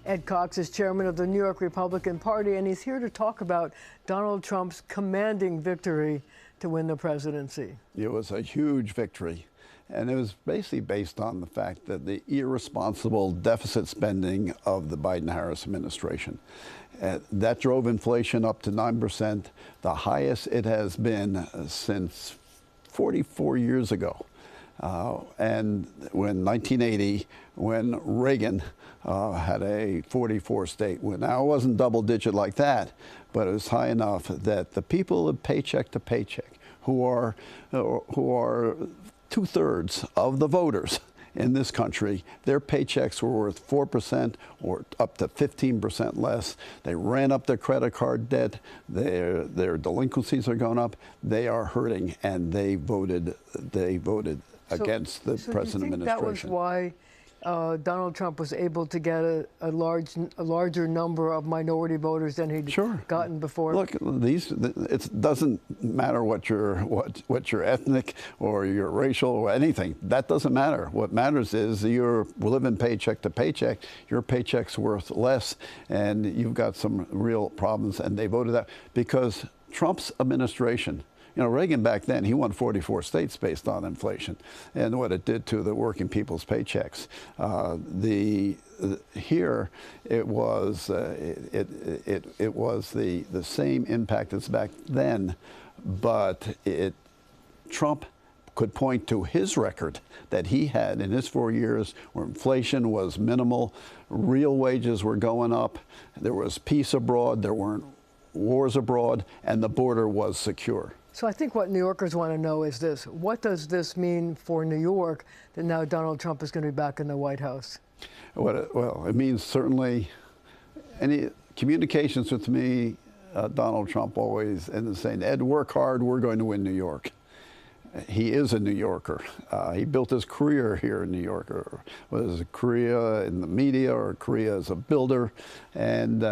Ed Cox is chairman of the New York Republican Party, and he's here to talk about Donald Trump's commanding victory to win the presidency. It was a huge victory, and it was basically based on the fact that the irresponsible deficit spending of the Biden-Harris administration. That drove inflation up to 9%, the highest it has been since 44 years ago. And when 1980, when Reagan had a 44 state, now it wasn't double digit like that, but it was high enough that the people of paycheck to paycheck, who are 2/3 of the voters in this country, their paychecks were worth 4% or up to 15% less. They ran up their credit card debt. Their delinquencies are going up. They are hurting, and they voted against the present administration. Do you think that was why Donald Trump was able to get a larger number of minority voters than he'd gotten before? Look, it doesn't matter what your ethnic or your racial or anything. That doesn't matter. What matters is you're living paycheck to paycheck. Your paycheck's worth less, and you've got some real problems. And they voted that because Trump's administration. You know, Reagan back then, he won 44 states based on inflation and what it did to the working people's paychecks. Here, it was the same impact as back then, but Trump could point to his record that he had in his 4 years where inflation was minimal, real wages were going up, there was peace abroad, there weren't wars abroad, and the border was secure. So I think what New Yorkers want to know is this: what does this mean for New York that now Donald Trump is going to be back in the White House? Well, it means certainly any communications with me, Donald Trump always ends saying, Ed, work hard, we're going to win New York. He is a New Yorker. He built his career here in New York, or was a career in the media or a career as a builder, and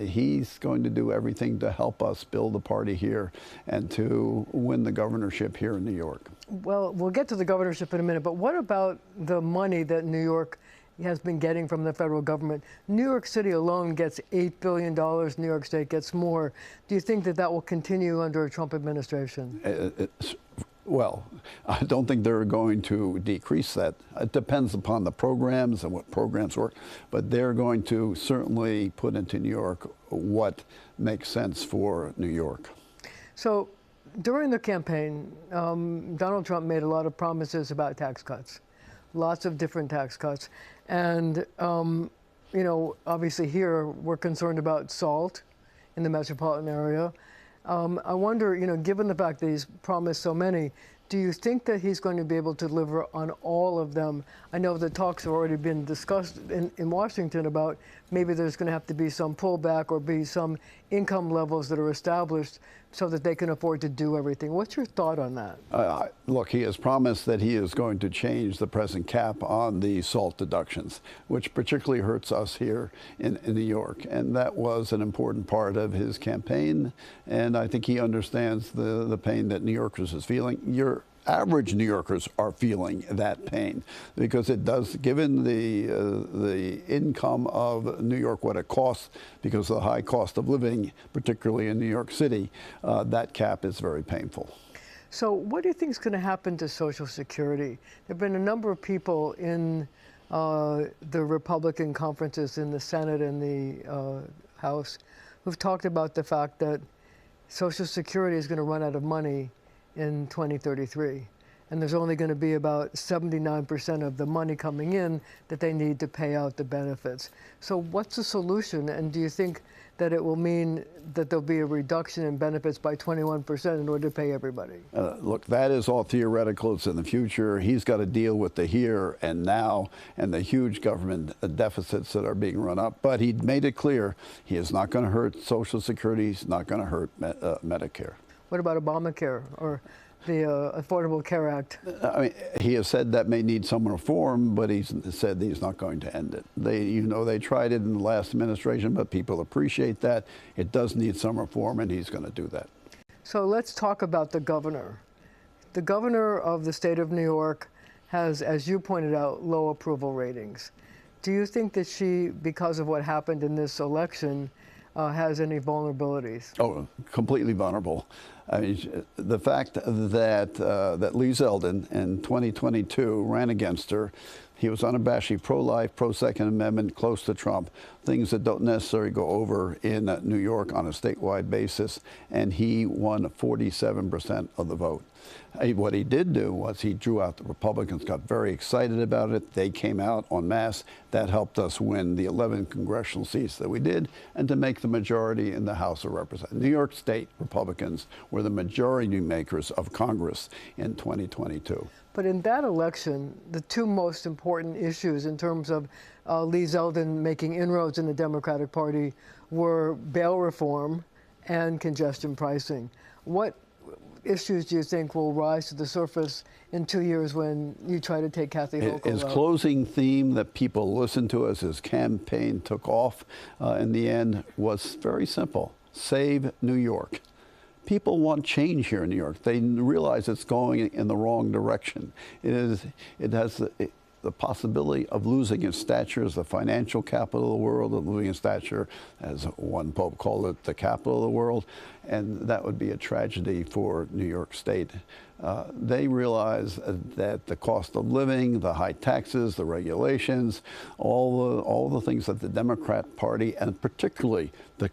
he's going to do everything to help us build the party here and to win the governorship here in New York. Well, we'll get to the governorship in a minute, but what about the money that New York has been getting from the federal government? New York City alone gets $8 billion. New York State gets more. Do you think that will continue under a Trump administration? Well, I don't think they're going to decrease that. It depends upon the programs and what programs work, but they're going to certainly put into New York what makes sense for New York. So during the campaign, Donald Trump made a lot of promises about tax cuts. Lots of different tax cuts. And, you know, obviously here we're concerned about salt in the metropolitan area. I wonder, you know, given the fact that he's promised so many, do you think that he's going to be able to deliver on all of them? I know the talks have already been discussed in Washington about maybe there's going to have to be some pullback or be some income levels that are established so that they can afford to do everything. What's your thought on that? Look, he has promised that he is going to change the present cap on the SALT deductions, which particularly hurts us here in New York. And that was an important part of his campaign. And I think he understands the pain that New Yorkers is feeling. Your average New Yorkers are feeling that pain because it does, given the income of New York, what it costs because of the high cost of living, particularly in New York City, that cap is very painful. So what do you think is going to happen to Social Security? There have been a number of people in the Republican conferences in the Senate and the House who've talked about the fact that Social Security is going to run out of money in 2033. And there's only going to be about 79% of the money coming in that they need to pay out the benefits. So what's the solution? And do you think that it will mean that there'll be a reduction in benefits by 21% in order to pay everybody? Look, that is all theoretical. It's in the future. He's got to deal with the here and now and the huge government deficits that are being run up. But he made it clear he is not going to hurt Social Security. He's not going to hurt Medicare. What about Obamacare or the Affordable Care Act? I mean, he has said that may need some reform, but he's said he's not going to end it. They tried it in the last administration, but people appreciate that. It does need some reform, and he's going to do that. So let's talk about the governor. The governor of the state of New York has, as you pointed out, low approval ratings. Do you think that she, because of what happened in this election, has any vulnerabilities? Oh, completely vulnerable. I mean, the fact that Lee Zeldin in 2022 ran against her, he was unabashedly pro-life, pro-Second Amendment, close to Trump, things that don't necessarily go over in New York on a statewide basis, and he won 47% of the vote. What he did do was he drew out the Republicans, got very excited about it. They came out en masse. That helped us win the 11 congressional seats that we did and to make the majority in the House of Representatives. New York State Republicans were the majority makers of Congress in 2022. But in that election, the two most important issues in terms of Lee Zeldin making inroads in the Democratic Party were bail reform and congestion pricing. What issues do you think will rise to the surface in 2 years when you try to take Kathy Hochul His out? closing theme that people listened to as his campaign took off in the end was very simple: save New York. People want change here in New York. They realize it's going in the wrong direction. It has the possibility of losing its stature as the financial capital of the world, of losing its stature, as one pope called it, the capital of the world, and that would be a tragedy for New York State. They realize that the cost of living, the high taxes, the regulations, all the things that the Democrat Party, and particularly the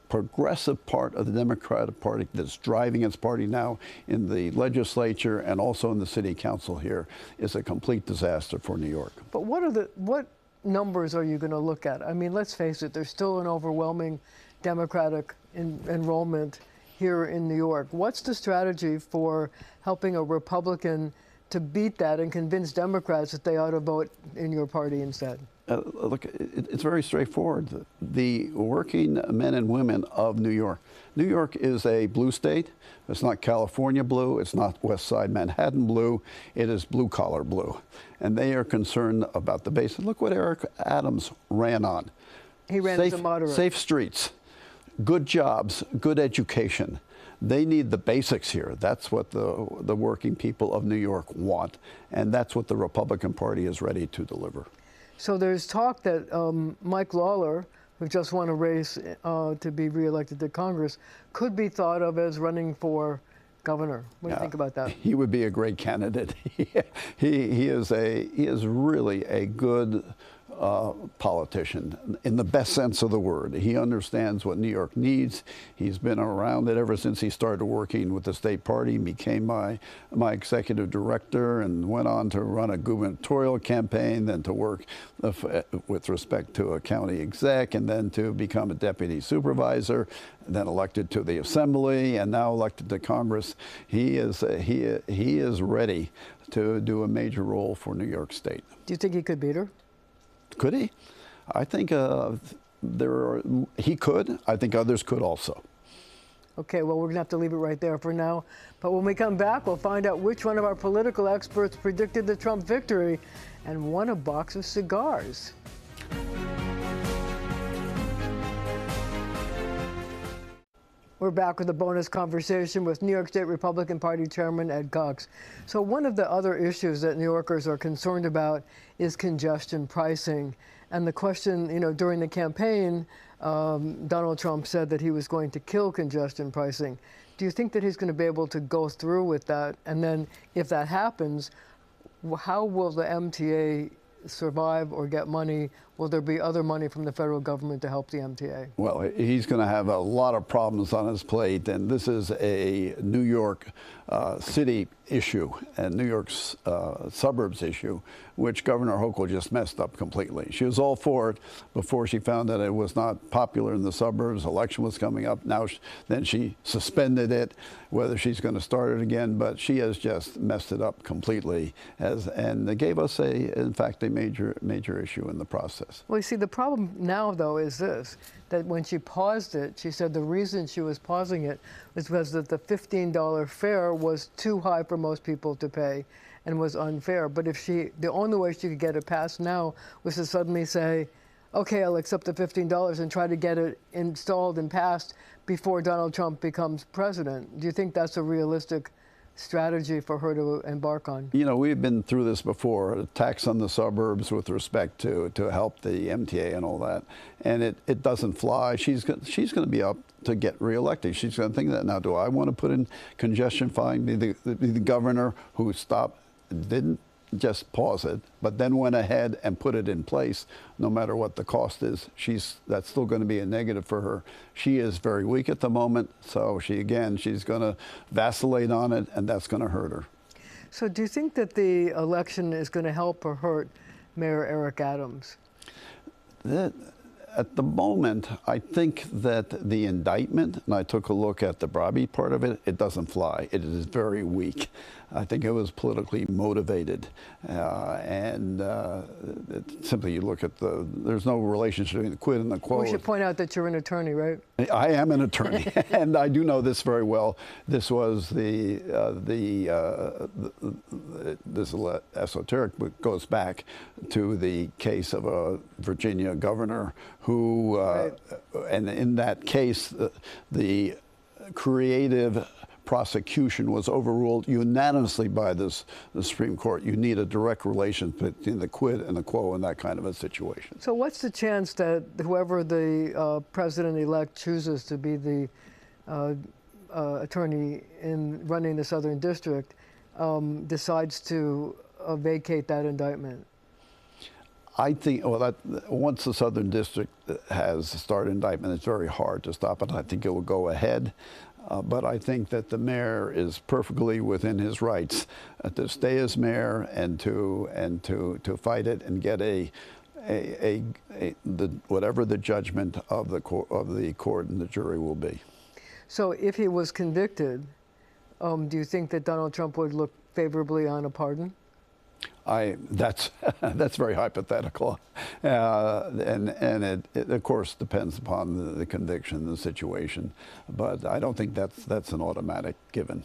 progressive part of the Democratic Party that's driving its party now in the legislature and also in the city council here, is a complete disaster for New York. But what numbers are you going to look at? I mean, let's face it, there's still an overwhelming Democratic enrollment here in New York. What's the strategy for helping a Republican to beat that and convince Democrats that they ought to vote in your party instead? Look, it's very straightforward. The working men and women of New York. New York is a blue state. It's not California blue. It's not West Side Manhattan blue. It is blue collar blue. And they are concerned about the basics. Look what Eric Adams ran on. He ran as a moderate. Safe streets, good jobs, good education. They need the basics here. That's what the working people of New York want. And that's what the Republican Party is ready to deliver. So there's talk that Mike Lawler, who just won a race to be reelected to Congress, could be thought of as running for governor. What do you think about that? He would be a great candidate. he is really a good politician in the best sense of the word. He understands what New York needs. He's been around it ever since he started working with the state party, became my executive director, and went on to run a gubernatorial campaign, then to work with respect to a county exec, and then to become a deputy supervisor, then elected to the assembly, and now elected to Congress. He is ready to do a major role for New York State. Do you think he could beat her? Could he? I think he could. I think others could also. Okay, well, we're going to have to leave it right there for now. But when we come back, we'll find out which one of our political experts predicted the Trump victory and won a box of cigars. We're back with a bonus conversation with New York State Republican Party Chairman Ed Cox. So one of the other issues that New Yorkers are concerned about is congestion pricing. And the question, during the campaign, Donald Trump said that he was going to kill congestion pricing. Do you think that he's going to be able to go through with that? And then if that happens, how will the MTA survive or get money? Will there be other money from the federal government to help the MTA? Well, he's going to have a lot of problems on his plate, and this is a New York City issue and New York's suburbs issue, which Governor Hochul just messed up completely. She was all for it before she found that it was not popular in the suburbs. Election was coming up. Now, then she suspended it, whether she's going to start it again, but she has just messed it up completely, and they gave us, in fact, a major issue in the process. Well, you see, the problem now, though, is this, that when she paused it, she said the reason she was pausing it was because that the $15 fare was too high for most people to pay and was unfair. But the only way she could get it passed now was to suddenly say, okay, I'll accept the $15 and try to get it installed and passed before Donald Trump becomes president. Do you think that's a realistic strategy for her to embark on? You know, we've been through this before, a tax on the suburbs with respect to help the MTA and all that, and it doesn't fly. She's going to be up to get reelected. She's going to think that, now, do I want to put in congestion fine, be the governor who didn't just pause it, but then went ahead and put it in place, no matter what the cost is. That's still going to be a negative for her. She is very weak at the moment, so she's going to vacillate on it, and that's going to hurt her. So do you think that the election is going to help or hurt Mayor Eric Adams? At the moment, I think that the indictment, and I took a look at the Brobby part of it, it doesn't fly. It is very weak. I think it was politically motivated. Simply you look at there's no relationship between the quid and the quo. We should point out that you're an attorney, right? I am an attorney, and I do know this very well. This was this esoteric, but goes back to the case of a Virginia governor who, right. And in that case, the creative prosecution was overruled unanimously by the Supreme Court. You need a direct relation between the quid and the quo in that kind of a situation. So what's the chance that whoever the president-elect chooses to be the attorney in running the Southern District decides to vacate that indictment? I think, well, that once the Southern District has started indictment, it's very hard to stop it. I think it will go ahead. But I think that the mayor is perfectly within his rights to stay as mayor and to fight it and get whatever the judgment of the court and the jury will be. So if he was convicted, do you think that Donald Trump would look favorably on a pardon? That's very hypothetical, and it of course depends upon the conviction, the situation, but I don't think that's an automatic given.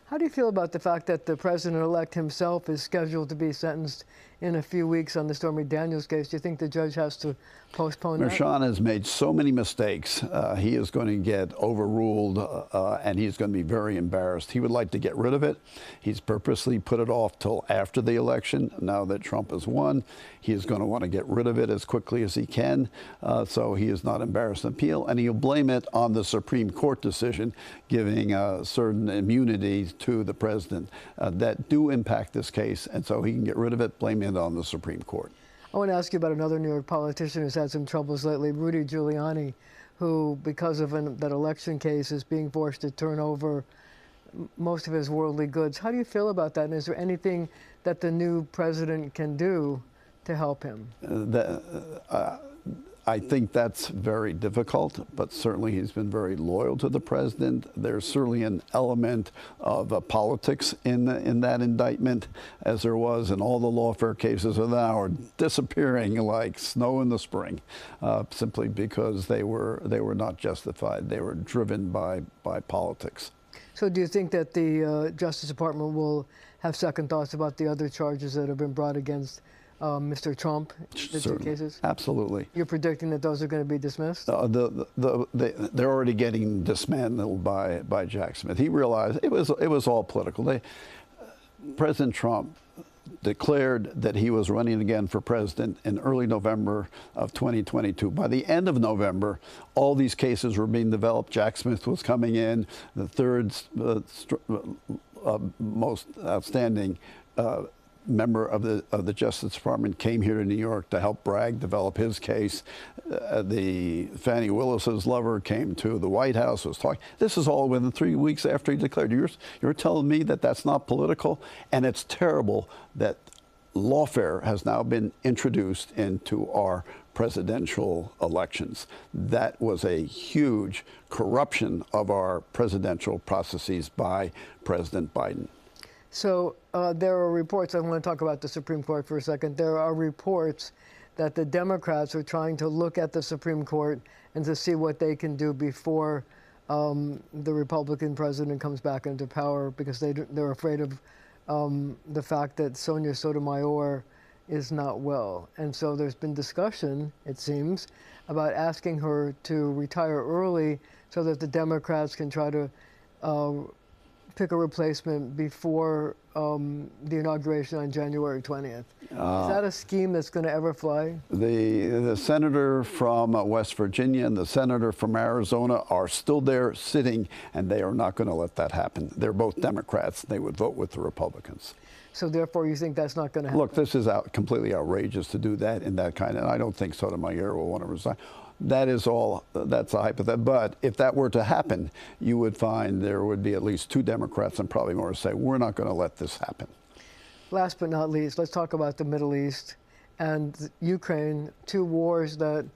How do you feel about the fact that the president-elect himself is scheduled to be sentenced in a few weeks on the Stormy Daniels case? Do you think the judge has to postpone that? Marcia has made so many mistakes. He is going to get overruled, and he's going to be very embarrassed. He would like to get rid of it. He's purposely put it off till after the election. Now that Trump has won, he is going to want to get rid of it as quickly as he can, so he is not embarrassed in appeal, and he'll blame it on the Supreme Court decision giving certain immunity to the president that do impact this case, and so he can get rid of it, blaming it on the Supreme Court. I want to ask you about another New York politician who's had some troubles lately, Rudy Giuliani, who, because of that election case, is being forced to turn over most of his worldly goods. How do you feel about that? And is there anything that the new president can do to help him? I think that's very difficult, but certainly he's been very loyal to the president. There's certainly an element of politics in that indictment, as there was in all the lawfare cases that now are disappearing like snow in the spring, simply because they were not justified. They were driven by politics. So do you think that the Justice Department will have second thoughts about the other charges that have been brought against Mr. Trump, the two cases? Absolutely. You're predicting that those are going to be dismissed? They're already getting dismantled by Jack Smith. He realized it was all political. President Trump declared that he was running again for president in early November of 2022. By the end of November, all these cases were being developed. Jack Smith was coming in, the third most outstanding member of the Justice Department came here to New York to help Bragg develop his case. The Fannie Willis's lover came to the White House, was talking. This is all within 3 weeks after he declared. You're telling me that that's not political? And it's terrible that lawfare has now been introduced into our presidential elections. That was a huge corruption of our presidential processes by President Biden. So there are reports, I want to talk about the Supreme Court for a second. There are reports that the Democrats are trying to look at the Supreme Court and to see what they can do before the Republican president comes back into power, because they're afraid of the fact that Sonia Sotomayor is not well. And so there's been discussion, it seems, about asking her to retire early so that the Democrats can try to pick a replacement before the inauguration on January 20th. Is that a scheme that's going to ever fly? The senator from West Virginia and the senator from Arizona are still there sitting, and they are not going to let that happen. They're both Democrats. They would vote with the Republicans. So therefore, you think that's not going to happen? Look, this is completely outrageous to do that in that kind, and I don't think Sotomayor will want to resign. That is all, that's a hypothetical. But if that were to happen, you would find there would be at least 2 Democrats and probably more to say, we're not going to let this happen. Last but not least, let's talk about the Middle East and Ukraine, 2 wars that,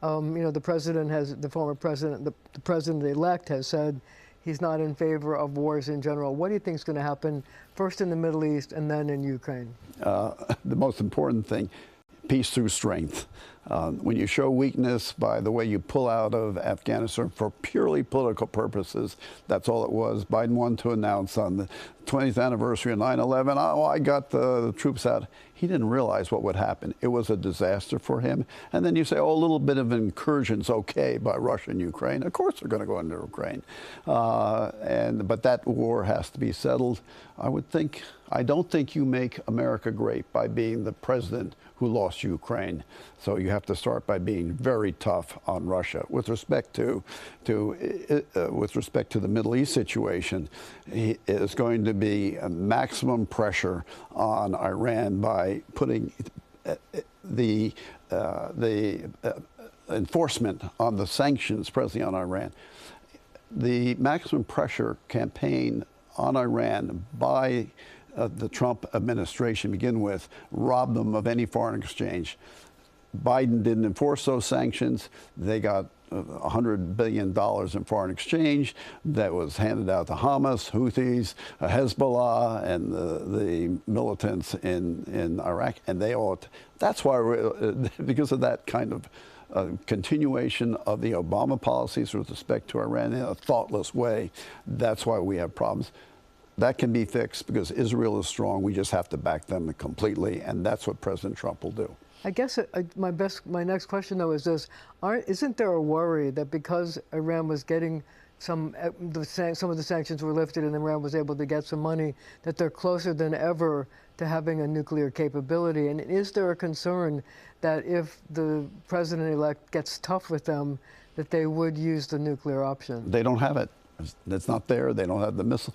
the president has, the former president, the president-elect has said he's not in favor of wars in general. What do you think is going to happen first in the Middle East and then in Ukraine? The most important thing, peace through strength. When you show weakness by the way you pull out of Afghanistan for purely political purposes, that's all it was. Biden wanted to announce on the 20th anniversary of 9/11, oh, I got the troops out. He didn't realize what would happen. It was a disaster for him. And then you say, oh, a little bit of incursion's okay by Russia and Ukraine. Of course they're going to go into Ukraine. But that war has to be settled. I don't think you make America great by being the president who lost Ukraine. So you have to start by being very tough on Russia. With respect to the Middle East situation, it's going to be a maximum pressure on Iran by putting the enforcement on the sanctions presently on Iran. The maximum pressure campaign on Iran by the Trump administration, begin with, robbed them of any foreign exchange. Biden didn't enforce those sanctions. They got $100 billion in foreign exchange that was handed out to Hamas, Houthis, Hezbollah, and the militants in Iraq. And they all, that's why, because of that kind of continuation of the Obama policies with respect to Iran in a thoughtless way, that's why we have problems. That can be fixed because Israel is strong. We just have to back them completely, and that's what President Trump will do. I guess my next question, though, is this. Isn't there a worry that because Iran was getting some of the sanctions were lifted and Iran was able to get some money, that they're closer than ever to having a nuclear capability? And is there a concern that if the president-elect gets tough with them, that they would use the nuclear option? They don't have it. It's not there. They don't have the missile.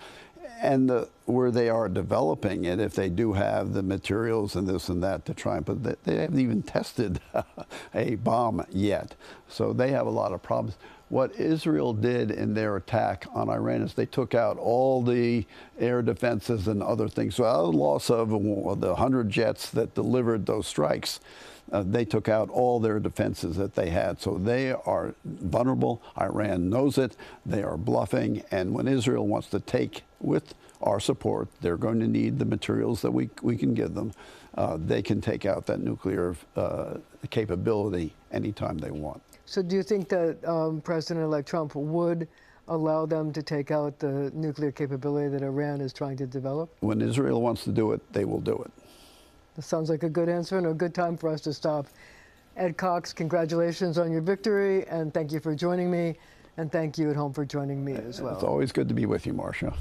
And where they are developing it, if they do have the materials and this and that to try and put, they haven't even tested a bomb yet. So they have a lot of problems. What Israel did in their attack on Iran is they took out all the air defenses and other things. So out of the loss of the 100 jets that delivered those strikes, they took out all their defenses that they had. So they are vulnerable. Iran knows it. They are bluffing. And when Israel wants to take, with our support, they're going to need the materials that we can give them. They can take out that nuclear capability anytime they want. So do you think that President-elect Trump would allow them to take out the nuclear capability that Iran is trying to develop? When Israel wants to do it, they will do it. That sounds like a good answer and a good time for us to stop. Ed Cox, congratulations on your victory, and thank you for joining me, and thank you at home for joining me as well. It's always good to be with you, Marcia.